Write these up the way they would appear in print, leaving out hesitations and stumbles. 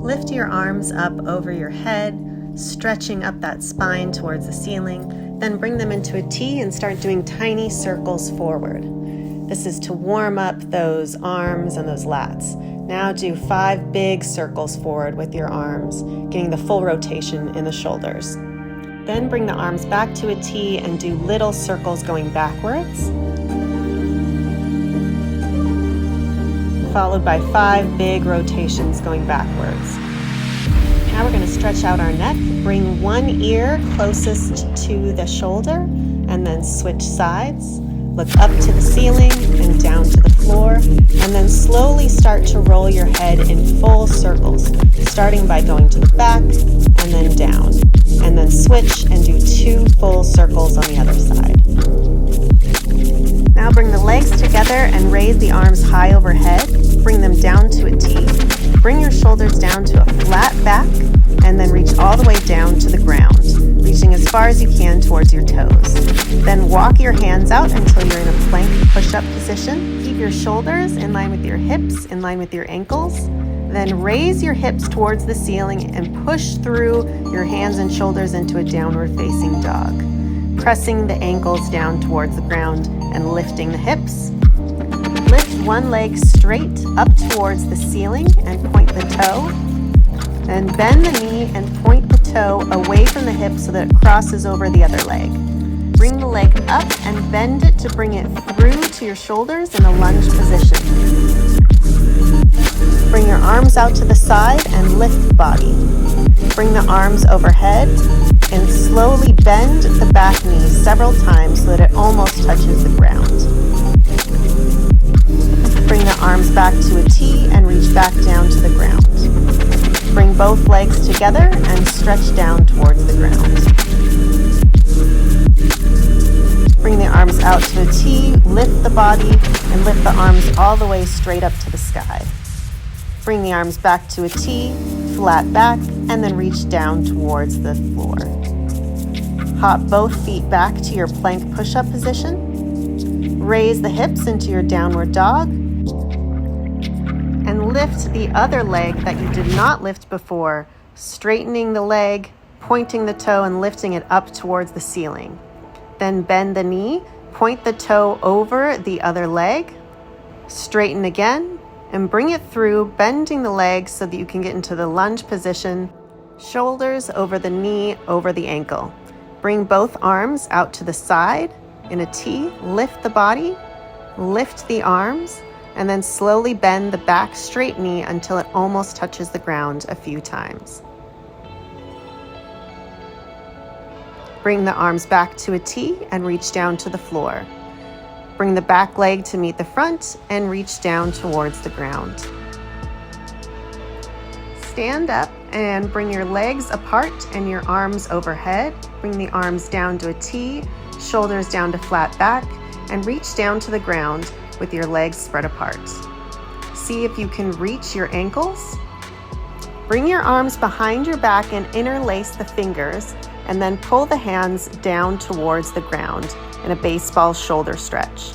Lift your arms up over your head, stretching up that spine towards the ceiling. Then bring them into a T and start doing tiny circles forward. This is to warm up those arms and those lats. Now do 5 big circles forward with your arms, getting the full rotation in the shoulders. Then bring the arms back to a T and do little circles going backwards, followed by 5 big rotations going backwards. Now we're going to stretch out our neck. Bring one ear closest to the shoulder and then switch sides. Look up to the ceiling and down to the floor, and then slowly start to roll your head in full circles, starting by going to the back and then down, and then switch and do 2 full circles on the other side. Now bring the legs together and raise the arms high overhead. Bring them down to a T. Bring your shoulders down to a flat back, and then reach all the way down to the ground, reaching as far as you can towards your toes. Then walk your hands out until you're in a plank push-up position. Keep your shoulders in line with your hips, in line with your ankles. Then raise your hips towards the ceiling and push through your hands and shoulders into a downward facing dog, pressing the ankles down towards the ground and lifting the hips. Lift one leg straight up towards the ceiling and point the toe. Then bend the knee and point the toe away from the hip so that it crosses over the other leg. Bring the leg up and bend it to bring it through to your shoulders in a lunge position. Bring your arms out to the side and lift the body. Bring the arms overhead and slowly bend the back knee several times so that it almost touches the ground. Bring the arms back to a T and reach back down to the ground. Bring both legs together and stretch down towards the ground. Bring the arms out to a T, lift the body, and lift the arms all the way straight up to the sky. Bring the arms back to a T, flat back, and then reach down towards the floor. Hop both feet back to your plank push-up position. Raise the hips into your downward dog. And lift the other leg that you did not lift before, straightening the leg, pointing the toe, and lifting it up towards the ceiling. Then bend the knee, point the toe over the other leg, straighten again, and bring it through, bending the leg so that you can get into the lunge position, shoulders over the knee, over the ankle. Bring both arms out to the side in a T, lift the body, lift the arms, and then slowly bend the back straight knee until it almost touches the ground a few times. Bring the arms back to a T and reach down to the floor. Bring the back leg to meet the front and reach down towards the ground. Stand up and bring your legs apart and your arms overhead. Bring the arms down to a T, shoulders down to flat back, and reach down to the ground with your legs spread apart. See if you can reach your ankles. Bring your arms behind your back and interlace the fingers, and then pull the hands down towards the ground in a baseball shoulder stretch.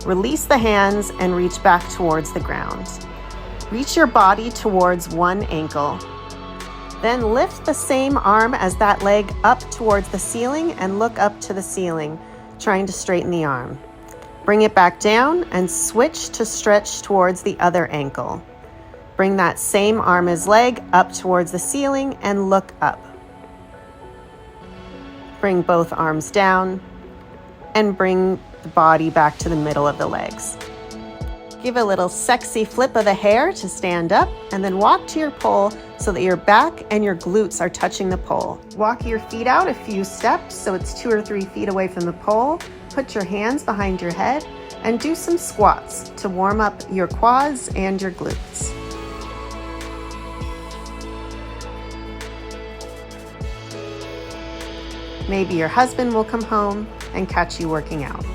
Release the hands and reach back towards the ground. Reach your body towards one ankle. Then lift the same arm as that leg up towards the ceiling and look up to the ceiling, trying to straighten the arm. Bring it back down and switch to stretch towards the other ankle. Bring that same arm as leg up towards the ceiling and look up. Bring both arms down and bring the body back to the middle of the legs. Give a little sexy flip of the hair to stand up, and then walk to your pole so that your back and your glutes are touching the pole. Walk your feet out a few steps so it's 2 or 3 feet away from the pole. Put your hands behind your head and do some squats to warm up your quads and your glutes. Maybe your husband will come home and catch you working out.